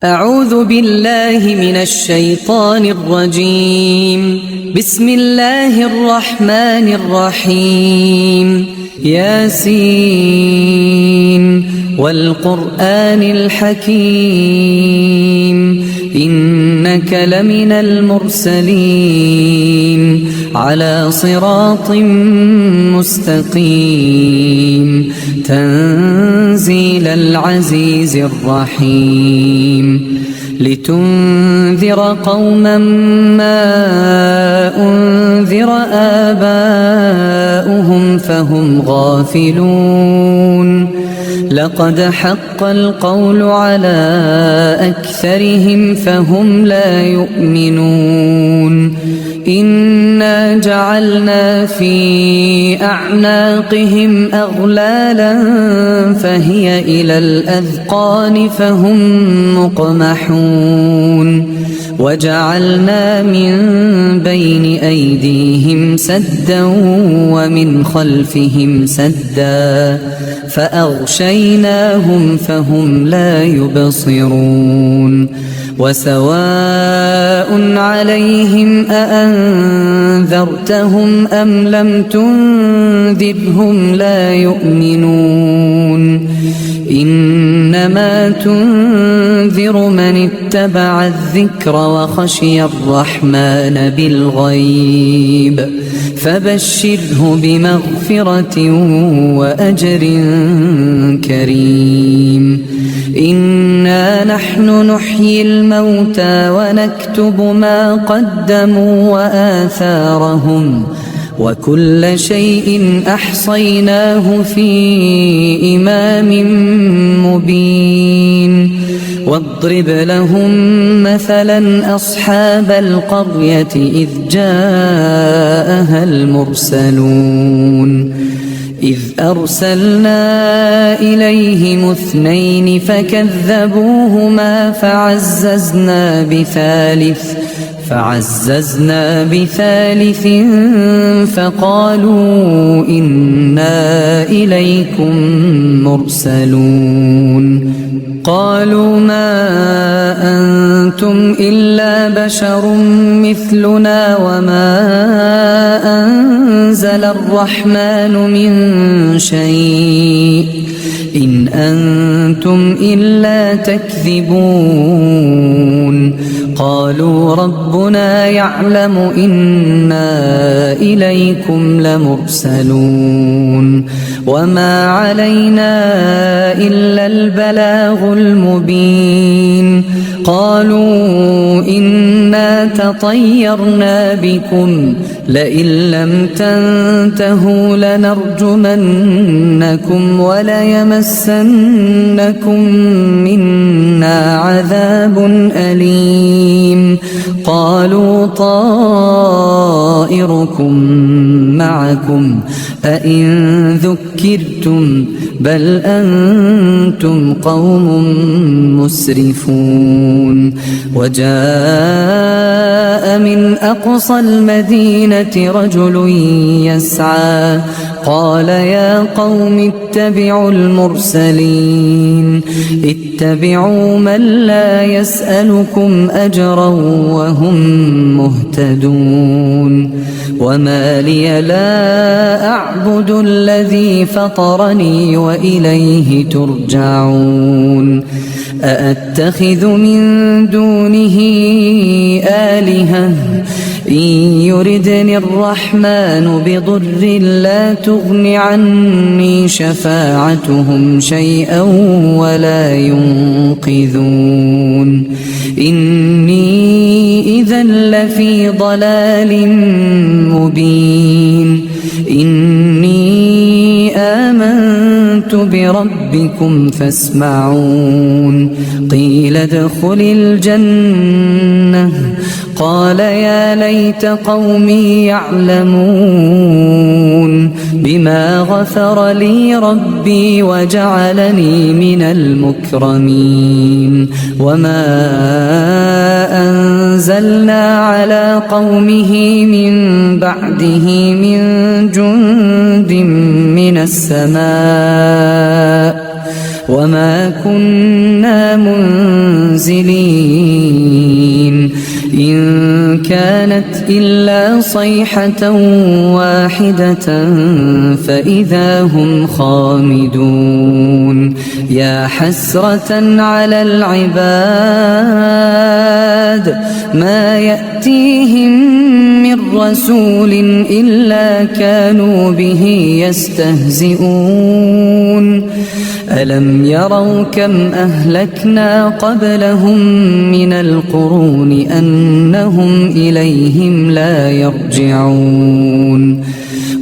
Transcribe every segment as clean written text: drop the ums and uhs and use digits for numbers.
أعوذ بالله من الشيطان الرجيم. بسم الله الرحمن الرحيم. ياسين والقرآن الحكيم إنك لمن المرسلين على صراط مستقيم تنزيل العزيز الرحيم لتنذر قوما ما أنذر آباؤهم فهم غافلون لقد حق القول على أكثرهم فهم لا يؤمنون إنا جعلنا في أعناقهم أغلالا فهي إلى الأذقان فهم مقمحون وجعلنا من بين أيديهم سدا ومن خلفهم سدا فأغشيناهم فهم لا يبصرون وسواء عليهم أأنذرتهم أم لم تنذرهم لا يؤمنون إنما تنذر من اتبع الذكر وخشي الرحمن بالغيب فبشره بمغفرة وأجر كريم إنا نحن نحيي الموتى ونكتب ما قدموا وآثارهم وكل شيء أحصيناه في إمام مبين واضرب لهم مثلا أصحاب القرية إذ جاءها المرسلون إذ أرسلنا إليهم اثنين فكذبوهما فعززنا بثالث فقالوا إنا إليكم مرسلون قالوا ما أنتم إلا بشر مثلنا وما أنزل الرحمن من شيء إن أنتم إلا تكذبون قالوا ربنا يعلم إنا إليكم لمرسلون وما علينا إلا البلاغ المبين قالوا إنا تطيرنا بكم لئن لم تنتهوا لنرجمنكم وليمسنكم منا عذاب أليم قالوا طائركم معكم أئن ذكرتم بل أنتم قوم مسرفون وجاء من أقصى المدينة رجل يسعى قال يا قوم اتبعوا المرسلين اتبعوا من لا يسألكم أجرا وهم مهتدون وما لي لا أعبد الذي فطرني وإليه ترجعون أأتخذ من دونه آلهة إن يردني الرحمن بضر لا تغن عني شفاعتهم شيئا ولا ينقذون إني إذا لفي ضلال مبين إني آمنت بربكم فاسمعون قيل ادخل الجنة قال يا ليت قومي يعلمون بما غفر لي ربي وجعلني من المكرمين وما أنزلنا على قومه من بعده من جند من السماء وما كنا منزلين إن كانت إلا صيحة واحدة فإذا هم خامدون يا حسرة على العباد ما يأتيهم من رسول إلا كانوا به يستهزئون ألم يروا كم أهلكنا قبلهم من القرون أنهم إليهم لا يرجعون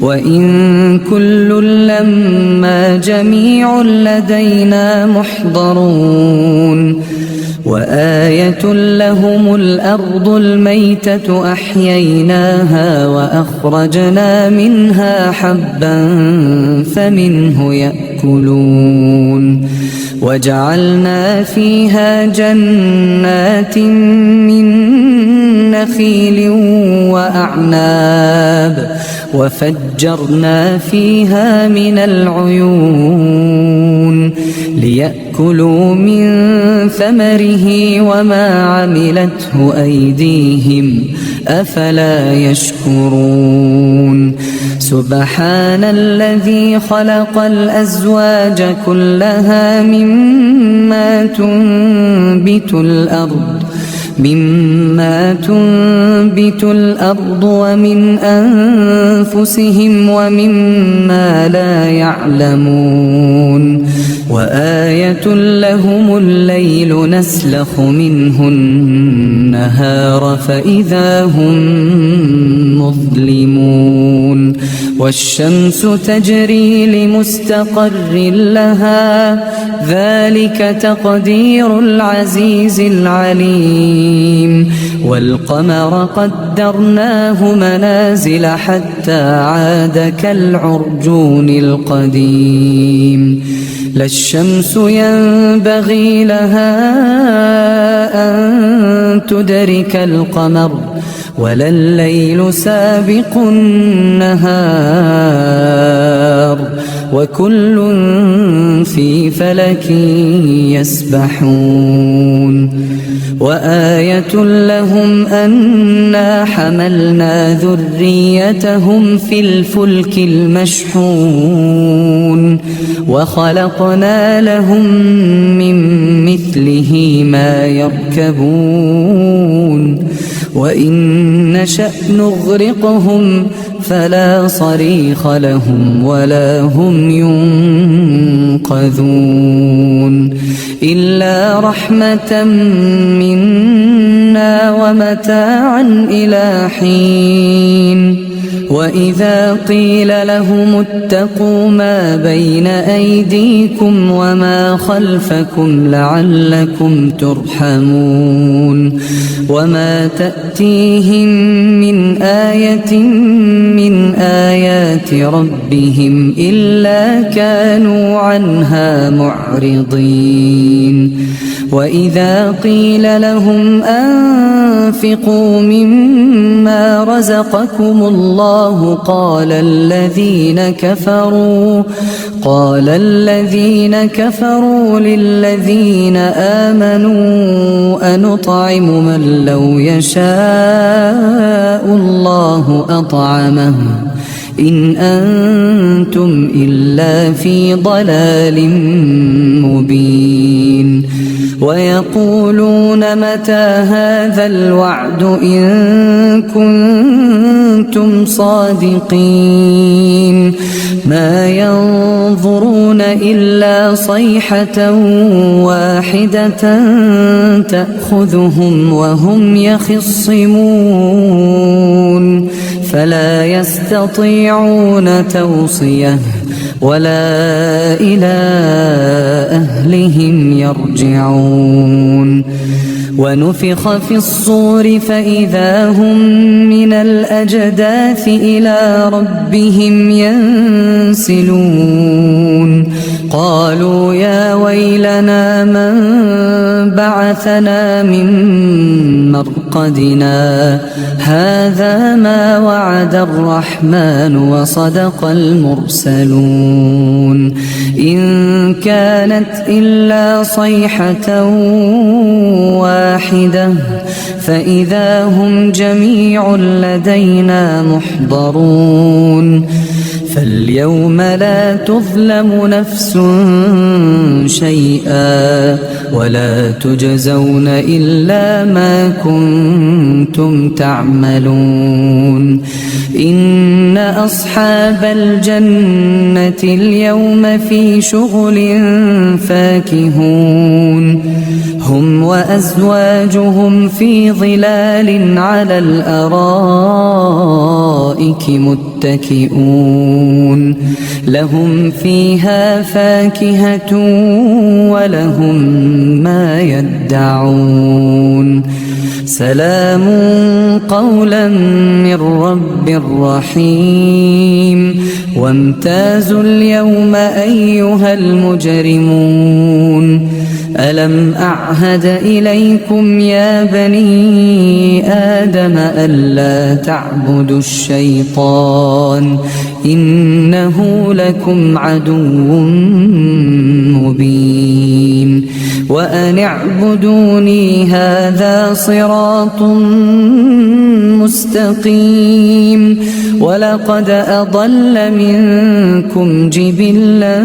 وإن كل لما جميع لدينا محضرون وآية لهم الأرض الميتة أحييناها وأخرجنا منها حبا فمنه يأكلون وجعلنا فيها جنات من نخيل وأعناب وفجرنا فيها من العيون ليأكلوا من ثمره وما عملته أيديهم أفلا يشكرون سبحان الذي خلق الأزواج كلها مما تنبت الأرض ومن أنفسهم ومما لا يعلمون وآية لهم الليل نسلخ منه النهار فإذا هم مظلمون والشمس تجري لمستقر لها ذلك تقدير العزيز العليم والقمر قدرناه منازل حتى عاد كالعرجون القديم لا الشمس ينبغي لها أن تدرك القمر ولا الليل سابق النهار وكل في فلك يسبحون وآية لهم أنا حملنا ذريتهم في الفلك المشحون وخلقنا لهم من مثله ما يركبون وإن نشأ نغرقهم فلا صريخ لهم ولا هم ينقذون إلا رحمة منا ومتاعا إلى حين وإذا قيل لهم اتقوا ما بين أيديكم وما خلفكم لعلكم ترحمون وما تأتيهم من آية من آيات ربهم إلا كانوا عنها معرضين وإذا قيل لهم أنفقوا مما رزقكم الله قال الذين كفروا للذين آمنوا أنطعم من لو يشاء الله أطعمه إن أنتم إلا في ضلال مبين ويقولون متى هذا الوعد إن كنتم صادقين ما ينظرون إلا صيحة واحدة تأخذهم وهم يخصمون فلا يستطيعون توصية ولا إلى أهلهم يرجعون ونفخ في الصور فإذا هم من الأجداث إلى ربهم ينسلون قالوا يا ويلنا من بعثنا من مرقدنا هذا ما وعد الرحمن وصدق المرسلون إن كانت إلا صيحة واحدة فإذا هم جميع لدينا محضرون فاليوم لا تظلم نفس شيئا ولا تجزون إلا ما كنتم تعملون إن أصحاب الجنة اليوم في شغل فاكهون هم وأزواجهم في ظلال على الأرائك متكئون لهم فيها فاكهة ولهم ما يدعون سلام قولا من رب رحيم وامتازوا اليوم أيها المجرمون ألم أعهد إليكم يا بني آدم ألا تعبدوا الشيطان إنه لكم عدو مبين وأن اعبدوني هذا صراط مستقيم ولقد أضل منكم جبلا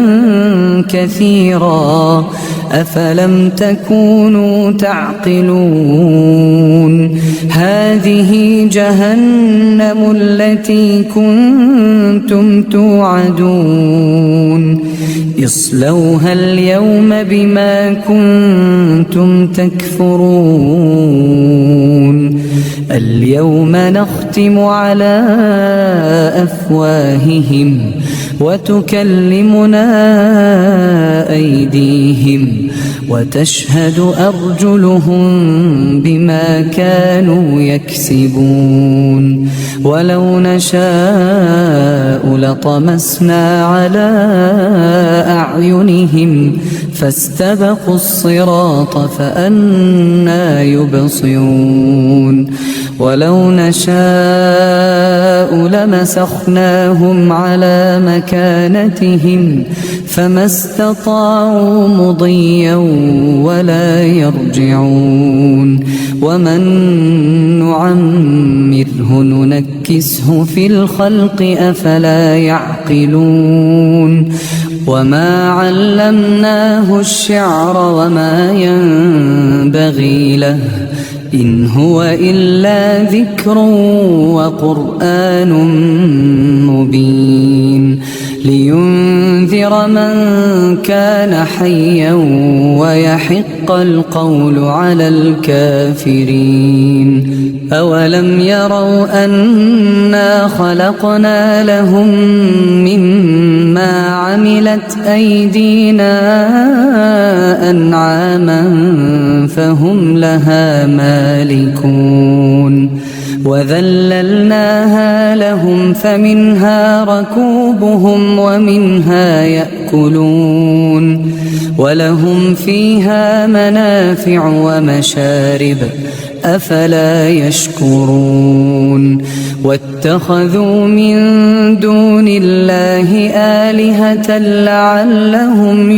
كثيرا أفلم تكونوا تعقلون هذه جهنم التي كنتم توعدون اصلوها اليوم بما كنتم تكفرون اليوم نختم على أفواههم وتكلمنا أيديهم وتشهد أرجلهم بما كانوا يكسبون ولو نشاء لطمسنا على أعينهم فاستبقوا الصراط فأنى يبصرون ولو نشاء لمسخناهم على مكانتهم فما استطاعوا مضيا ولا يرجعون ومن نعمره ننكسه في الخلق أفلا يعقلون وما علمناه الشعر وما ينبغي له إن هو إلا ذكر وقرآن مبين لينذر من كان حيا ويحق القول على الكافرين أولم يروا أنا خلقنا لهم مما عملت أيدينا أنعاما فهم لها مالكون وذللناها لهم فمنها ركوبهم ومنها يأكلون ولهم فيها منافع ومشارب أفلا يشكرون واتخذوا من دون الله آلهة لعلهم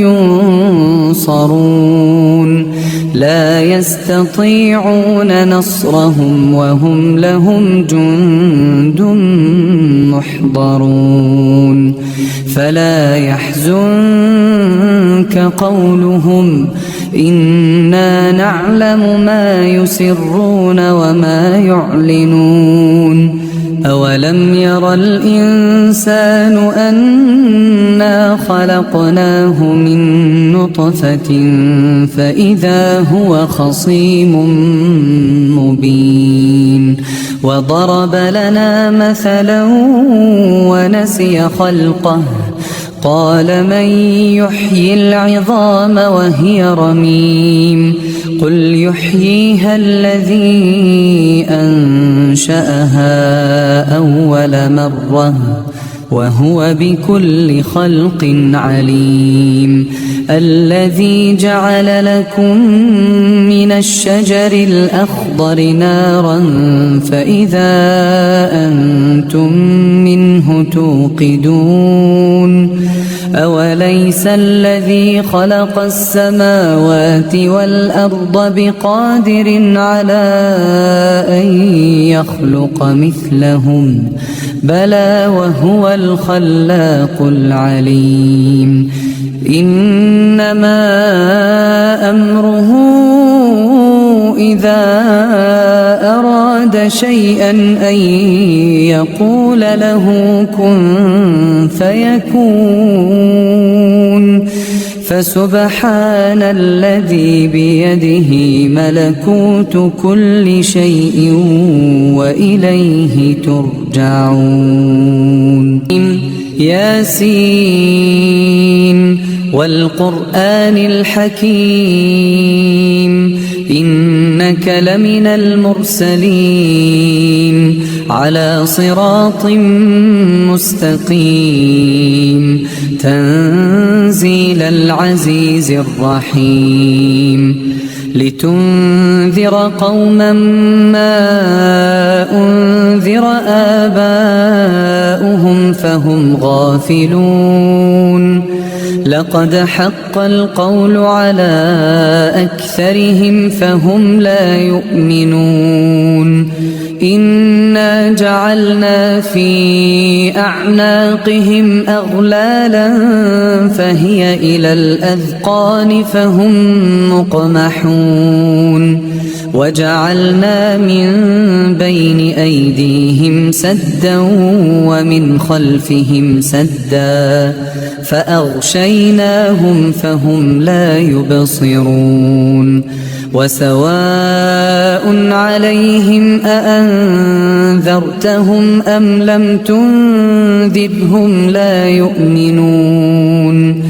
ينصرون لا يستطيعون نصرهم وهم لهم جند محضرون فلا يحزنك قولهم إنا نعلم ما يسرون وما يعلنون أولم ير الإنسان أنا خلقناه من نطفة فإذا هو خصيم مبين وضرب لنا مثلا ونسي خلقه قال من يحيي العظام وهي رميم قل يحييها الذي أنشأها أول مرة وهو بكل خلق عليم الذي جعل لكم من الشجر الأخضر نارا فإذا أنتم منه توقدون أوليس الذي خلق السماوات والأرض بقادر على أن يخلق مثلهم بلى وهو الخلاق العليم إنما أمره إذا أراد شيئا أن يقول له كن فيكون فسبحان الذي بيده ملكوت كل شيء وإليه ترجعون ياسين والقرآن الحكيم إنك لمن المرسلين على صراط مستقيم تنزيل العزيز الرحيم لتنذر قوما ما أنذر آباؤهم فهم غافلون لقد حق القول على أكثرهم فهم لا يؤمنون إنا جعلنا في أعناقهم أغلالا فهي إلى الأذقان فهم مقمحون وجعلنا من بين أيديهم سدا ومن خلفهم سدا فأغشيناهم فهم لا يبصرون وسواء عليهم أأنذرتهم أم لم تنذرهم لا يؤمنون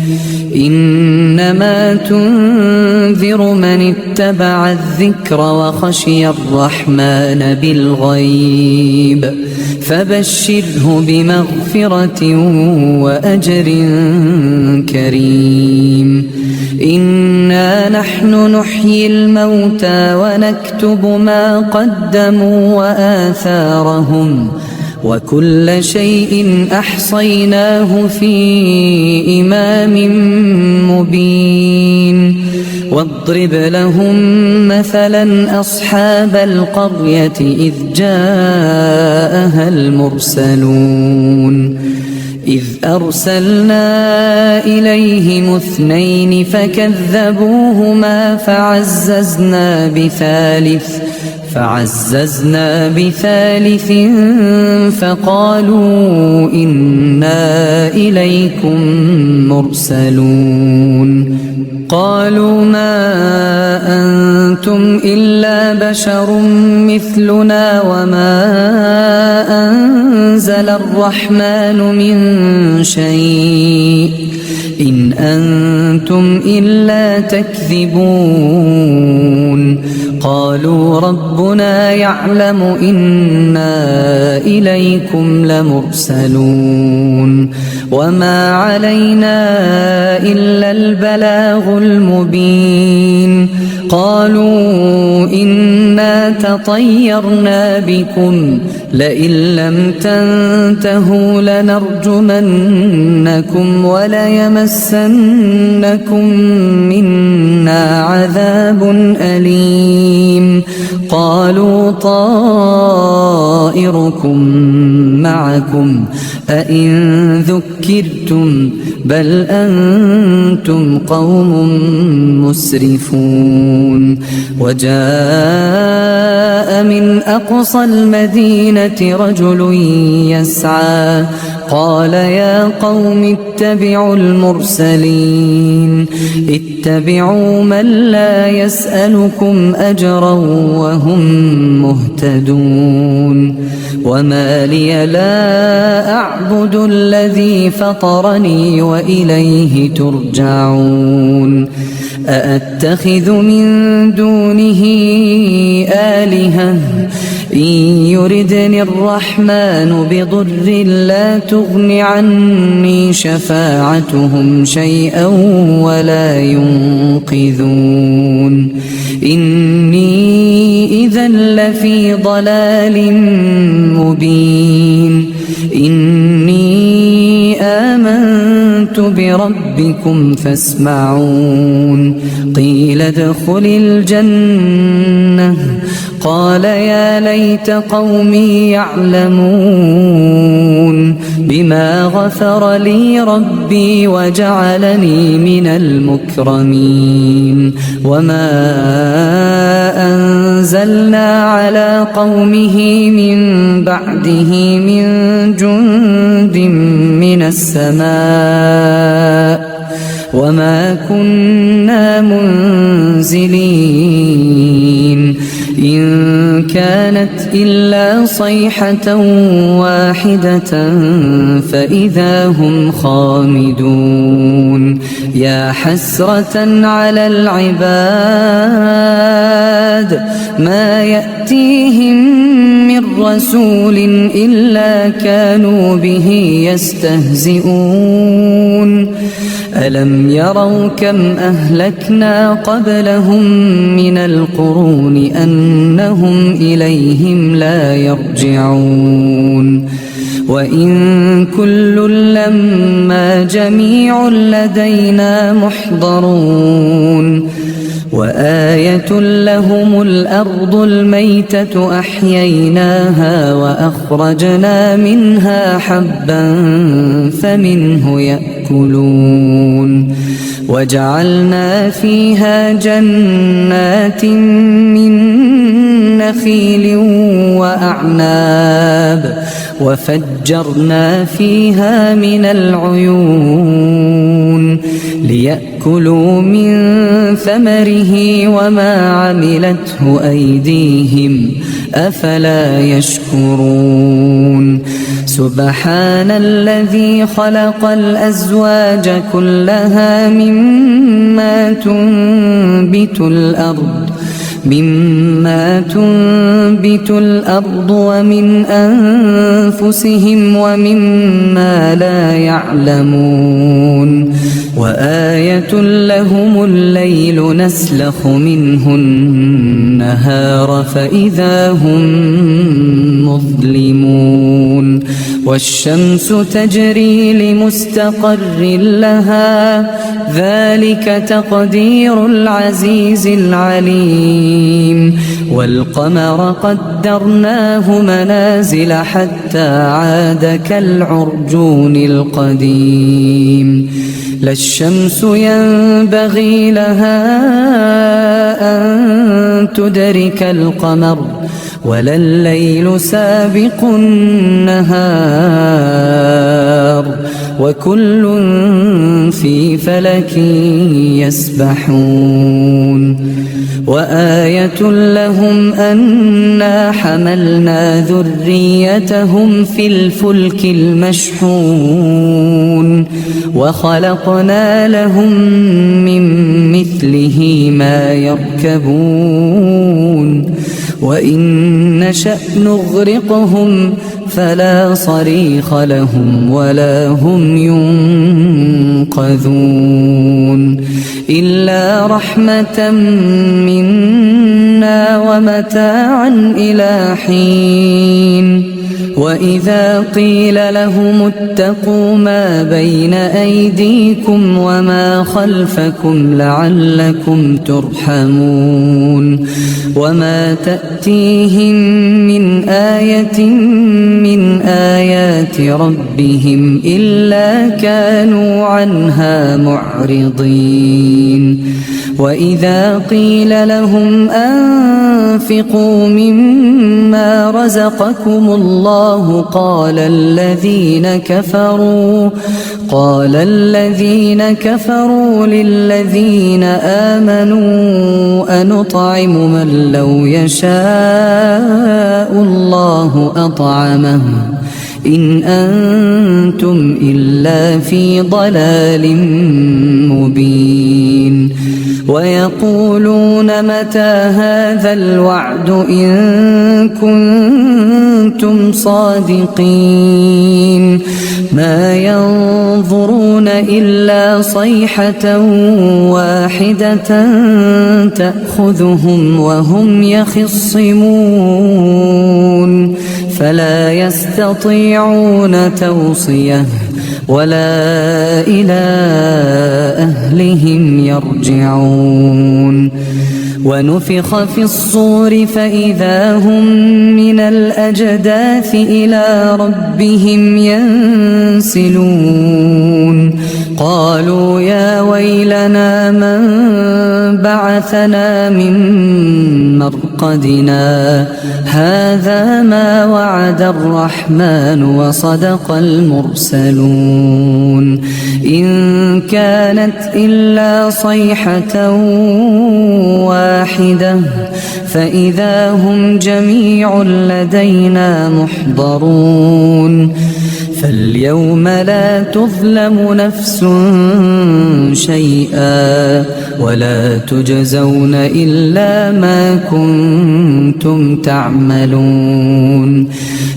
إنما تنذر من اتبع الذكر وخشي الرحمن بالغيب فبشره بمغفرة وأجر كريم إنا نحن نحيي الموتى ونكتب ما قدموا وآثارهم وكل شيء أحصيناه في إمام مبين واضرب لهم مثلا أصحاب القرية إذ جاءها المرسلون إذ أرسلنا إليهم 2 فكذبوهما فعززنا بثالث فقالوا إنا إليكم مرسلون قالوا ما أنتم إلا بشر مثلنا وما أنزل الرحمن من شيء إن أنتم إلا تكذبون قالوا ربنا يعلم إنا إليكم لمرسلون وما علينا إلا البلاغ المبين قالوا إنا تطيرنا بكم لئن لم تنتهوا لنرجمنكم وليمسنكم منا عذاب أليم قالوا طائركم معكم أئن ذكرتم بل أنتم قوم مسرفون وجاء جاء من أقصى المدينة رجل يسعى قال يا قوم اتبعوا المرسلين اتبعوا من لا يسألكم أجرا وهم مهتدون وما لي لا أعبد الذي فطرني وإليه ترجعون أأتخذ من دونه آلهة إن يردني الرحمن بضر لا تغن عني شفاعتهم شيئا ولا ينقذون إني إذا لفي ضلال مبين إني آمنت بربكم فاسمعون قيل ادخل الجنة قال يا ليت قومي يعلمون بما غفر لي ربي وجعلني من المكرمين وما أنزلنا على قومه من بعده من جند من السماء وما كنا منزلين إن كانت إلا صيحة واحدة فإذا هم خامدون يا حسرة على العباد ما يأتيهم من رسول إلا كانوا به يستهزئون ألم يروا كم أهلكنا قبلهم من القرون أنهم إليهم لا يرجعون وإن كل لما جميع لدينا محضرون وآية لهم الأرض الميتة أحييناها وأخرجنا منها حبا فمنه يأكلون وجعلنا فيها جنات من نخيل وأعناب وفجرنا فيها من العيون ليأكلوا من ثمره وما عملته أيديهم أفلا يشكرون سبحان الذي خلق الأزواج كلها مما تنبت الأرض ومن أنفسهم ومما لا يعلمون وآية لهم الليل نسلخ منه النهار فإذا هم مظلمون والشمس تجري لمستقر لها ذلك تقدير العزيز العليم والقمر قدرناه منازل حتى عاد كالعرجون القديم لا الشمس ينبغي لها أن تدرك القمر ولا الليل سابق النهار وكل في فلك يسبحون وآية لهم أنا حملنا ذريتهم في الفلك المشحون وخلقنا لهم من مثله ما يركبون وإن نشأ نغرقهم فلا صريخ لهم ولا هم ينقذون إلا رحمة منا ومتاعا إلى حين وإذا قيل لهم اتقوا ما بين أيديكم وما خلفكم لعلكم ترحمون وما تأتيهم من آية من آيات ربهم إلا كانوا عنها معرضين وإذا قيل لهم أنفقوا مما رزقكم الله قال الذين كفروا للذين آمنوا أنطعم من لو يشاء الله أطعمه إن أنتم إلا في ضلال مبين ويقولون متى هذا الوعد إن كنتم صادقين ما ينظرون إلا صيحة واحدة تأخذهم وهم يخصمون فلا يستطيعون توصية ولا إلى أهلهم يرجعون ونفخ في الصور فإذا هم من الأجداث إلى ربهم ينسلون قالوا يا ويلنا من بعثنا من مرقدنا هذا ما وعد الرحمن وصدق المرسلون إن كانت إلا صيحة واحدة فإذا هم جميع لدينا محضرون فاليوم لا تظلم نفس شيئا ولا تجزون إلا ما كنتم تعملون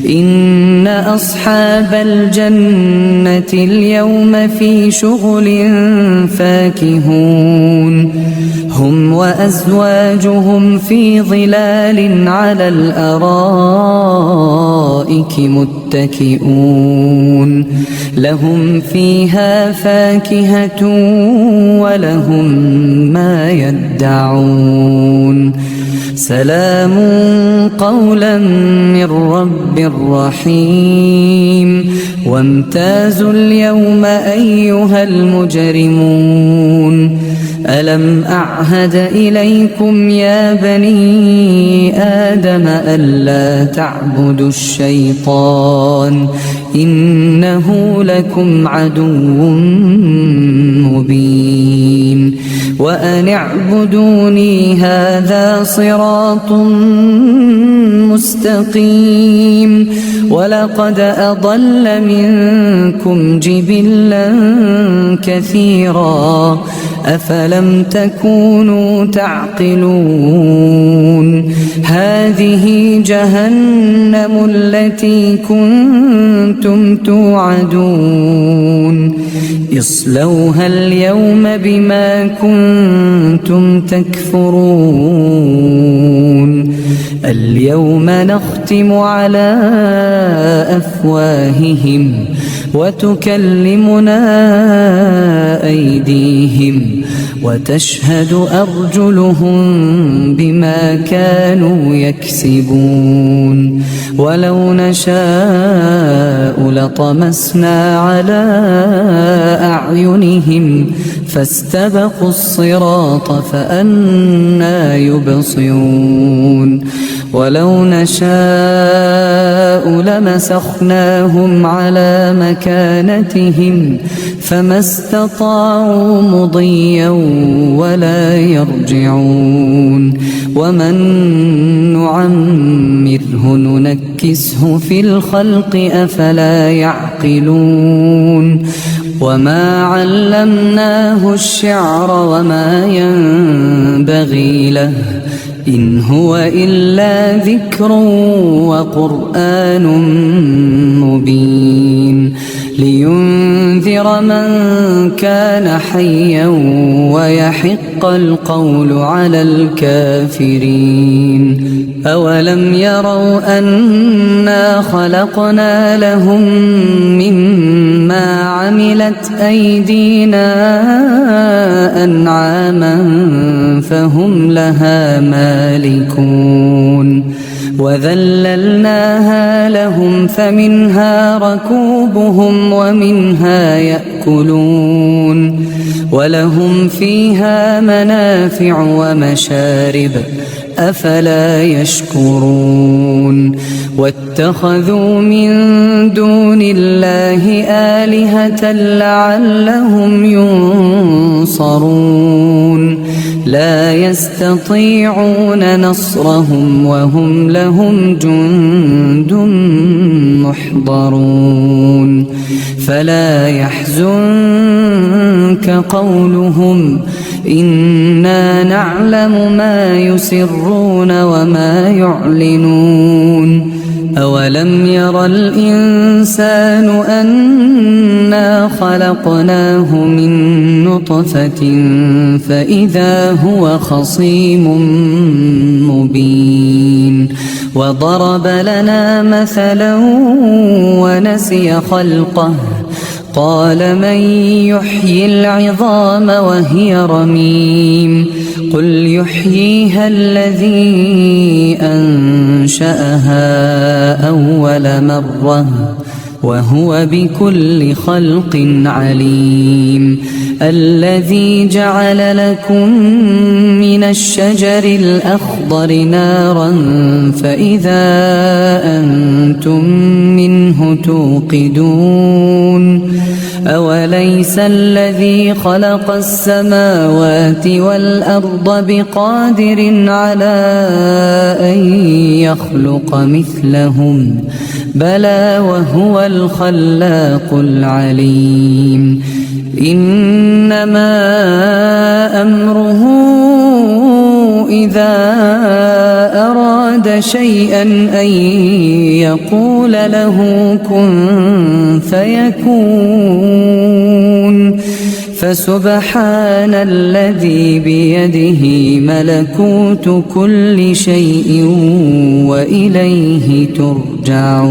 إن أصحاب الجنة اليوم في شغل فاكهون هم وأزواجهم في ظلال على الأرائك متكئون لهم فيها فاكهة ولهم ما يدعون سلام قولا من رب رحيم وامتازوا اليوم أيها المجرمون ألم أعهد إليكم يا بني آدم ألا تعبدوا الشيطان إنه لكم عدو مبين وأن اعبدوني هذا صراط مستقيم ولقد أضل منكم جبلا كثيرا أفلم تكونوا تعقلون هذه جهنم التي كنتم توعدون اصلوها اليوم بما كنتم تكفرون اليوم نختم على أفواههم وتكلمنا أيديهم وتشهد أرجلهم بما كانوا يكسبون ولو نشاء لطمسنا على أعينهم فاستبقوا الصراط فأنى يبصرون ولو نشاء لمسخناهم على مكانتهم فما استطاعوا مضيا ولا يرجعون ومن نعمره ننكسه في الخلق أفلا يعقلون وما علمناه الشعر وما ينبغي له إن هو إلا ذكر وقرآن مبين لينذر من كان حيا ويحق القول على الكافرين أولم يروا أنا خلقنا لهم مما عملت أيدينا أنعاما فهم لها مالكون وذللناها لهم فمنها ركوبهم ومنها يأكلون ولهم فيها منافع ومشارب أفلا يشكرون واتخذوا من دون الله آلهة لعلهم ينصرون لا يستطيعون نصرهم وهم لهم جند محضرون فلا يحزنك قولهم إنا نعلم ما يسرون وما يعلنون أولم ير الإنسان أنا خلقناه من نطفة فإذا هو خصيم مبين وضرب لنا مثلا ونسي خلقه قال من يحيي العظام وهي رميم قل يحييها الذي أنشأها أول مرة وهو بكل خلق عليم الذي جعل لكم من الشجر الأخضر نارا فإذا أنتم منه توقدون أوليس الذي خلق السماوات والأرض بقادر على أن يخلق مثلهم بلى وهو الخلاق العليم إنما أمره إذا أراد شيئا أن يقول له كن فيكون فسبحان الذي بيده ملكوت كل شيء وإليه ترجعون.